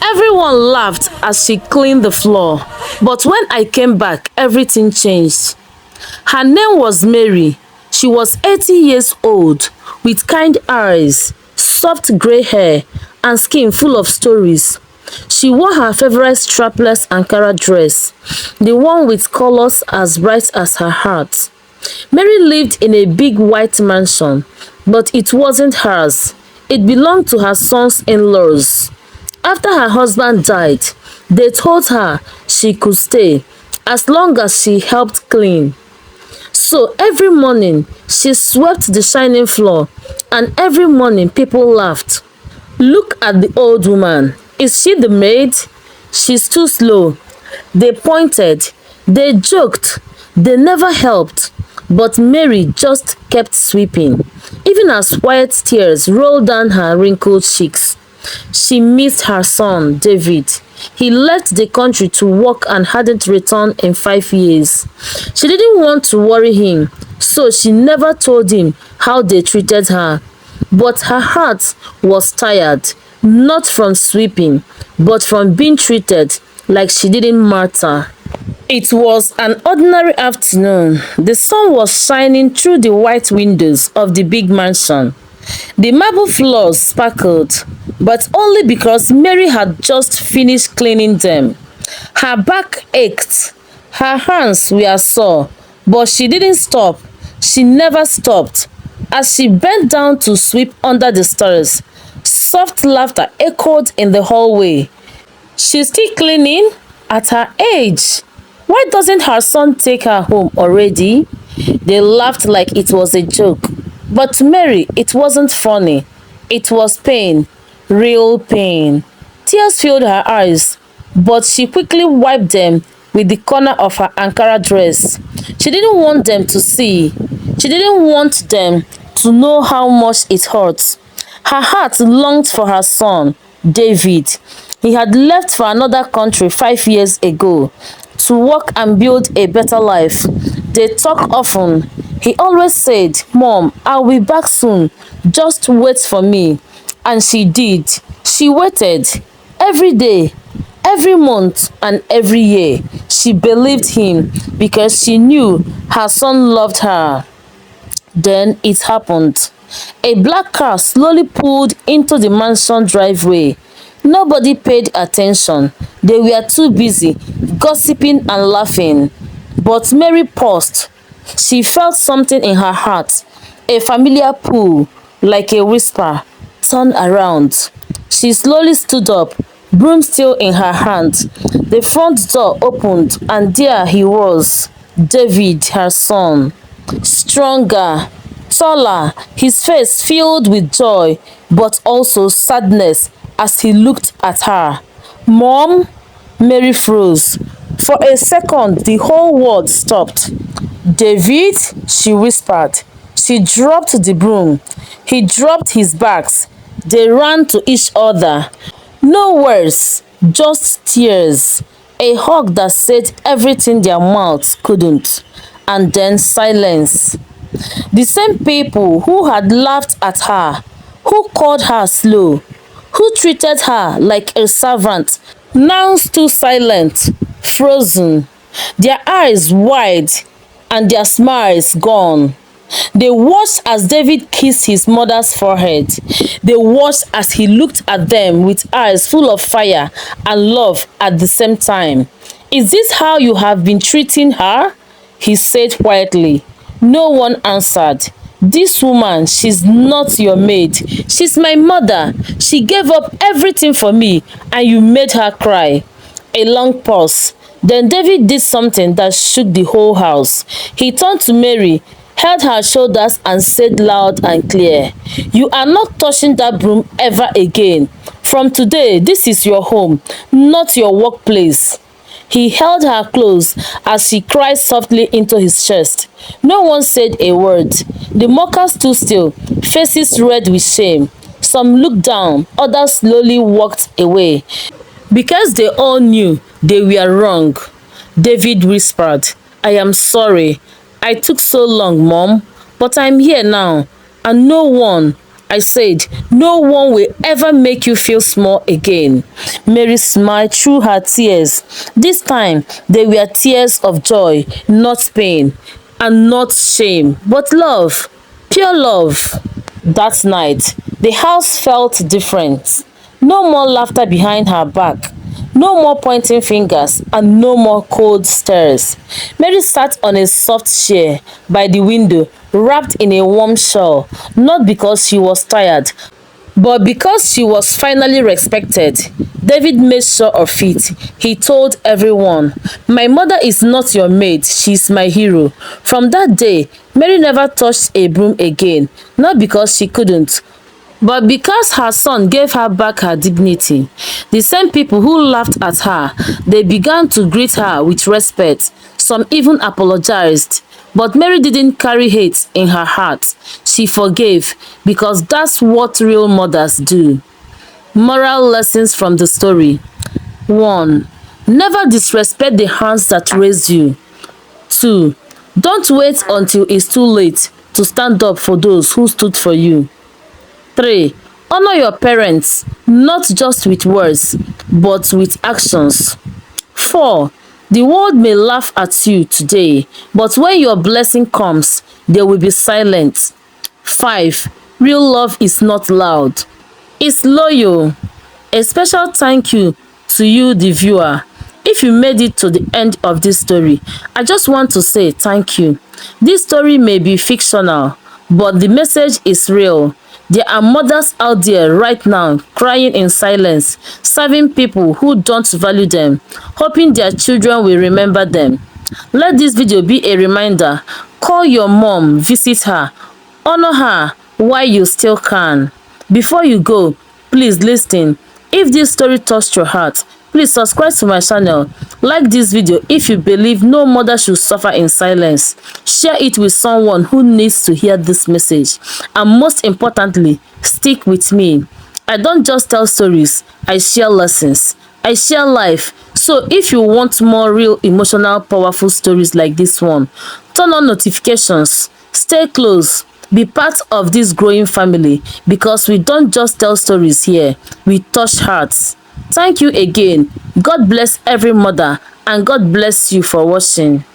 Everyone laughed as she cleaned the floor, but when I came back, everything changed. Her name was Mary. She was 80 years old, with kind eyes, soft grey hair, and skin full of stories. She wore her favorite strapless Ankara dress, the one with colors as bright as her heart. Mary lived in a big white mansion, but it wasn't hers. It belonged to her son's in-laws. After her husband died, they told her she could stay as long as she helped clean. So every morning, she swept the shining floor, and every morning people laughed. Look at the old woman. Is she the maid? She's too slow. They pointed, they joked, they never helped. But Mary just kept sweeping, even as quiet tears rolled down her wrinkled cheeks. She missed her son, David. He left the country to work and hadn't returned in 5 years. She didn't want to worry him, so she never told him how they treated her. But her heart was tired, not from sweeping, but from being treated like she didn't matter. It was an ordinary afternoon. The sun was shining through the white windows of the big mansion. The marble floors sparkled, but only because Mary had just finished cleaning them. Her back ached, her hands were sore, but she didn't stop. She never stopped. As she bent down to sweep under the stairs, soft laughter echoed in the hallway. She's still cleaning? At her age? Why doesn't her son take her home already? They laughed like it was a joke. But to Mary, it wasn't funny. It was pain, real pain. Tears filled her eyes, but she quickly wiped them with the corner of her Ankara dress. She didn't want them to see. She didn't want them to know how much it hurt. Her heart longed for her son, David. He had left for another country 5 years ago to work and build a better life. They talk often. He always said, "Mom, I'll be back soon. Just wait for me." And she did. She waited. Every day, every month, and every year. She believed him because she knew her son loved her. Then it happened. A black car slowly pulled into the mansion driveway. Nobody paid attention. They were too busy gossiping and laughing. But Mary paused. She felt something in her heart, a familiar pull, like a whisper. Turn around. She slowly stood up, broom still in her hand. The front door opened, and there he was, David, her son. Stronger, taller, his face filled with joy, but also sadness as he looked at her. "Mom?" Mary froze. For a second, the whole world stopped. "David?" she whispered. She dropped the broom. He dropped his bags. They ran to each other. No words, just tears. A hug that said everything their mouths couldn't. And then silence. The same people who had laughed at her, who called her slow, who treated her like a servant, now stood silent, frozen, their eyes wide and their smiles gone. They watched as David kissed his mother's forehead. They watched as he looked at them with eyes full of fire and love at the same time. "Is this how you have been treating her?" he said quietly. No one answered. "This woman, she's not your maid. She's my mother. She gave up everything for me, and you made her cry." A long pause. Then David did something that shook the whole house. He turned to Mary, held her shoulders, and said loud and clear, "You are not touching that broom ever again. From today, this is your home, not your workplace." He held her close as she cried softly into his chest. No one said a word. The mockers stood still, faces red with shame. Some looked down, others slowly walked away. Because they all knew they were wrong. David whispered, "I am sorry. I took so long, Mom, but I'm here now, and no one, I said, no one will ever make you feel small again. Mary smiled through her tears. This time, they were tears of joy, not pain, and not shame, but love, pure love. That night, the house felt different. No more laughter behind her back. No more pointing fingers and no more cold stares. Mary sat on a soft chair by the window, wrapped in a warm shawl, not because she was tired, but because she was finally respected. David made sure of it. He told everyone, "My mother is not your maid, she's my hero." From that day, Mary never touched a broom again, not because she couldn't, but because her son gave her back her dignity. The same people who laughed at her, they began to greet her with respect. Some even apologized. But Mary didn't carry hate in her heart. She forgave because that's what real mothers do. Moral lessons from the story. 1. Never disrespect the hands that raised you. 2. Don't wait until it's too late to stand up for those who stood for you. 3. Honor your parents, not just with words, but with actions. 4. The world may laugh at you today, but when your blessing comes, they will be silent. 5. Real love is not loud. It's loyal. A special thank you to you, the viewer. If you made it to the end of this story, I just want to say thank you. This story may be fictional, but the message is real. There are mothers out there right now crying in silence, serving people who don't value them, hoping their children will remember them. Let this video be a reminder. Call your mom, visit her, honor her while you still can. Before you go, please listen. If this story touched your heart, please subscribe to my channel. Like this video if you believe no mother should suffer in silence. Share it with someone who needs to hear this message. And most importantly, stick with me. I don't just tell stories, I share lessons. I share life. So if you want more real, emotional, powerful stories like this one, turn on notifications. Stay close. Be part of this growing family because we don't just tell stories here, we touch hearts. Thank you again. God bless every mother and God bless you for watching.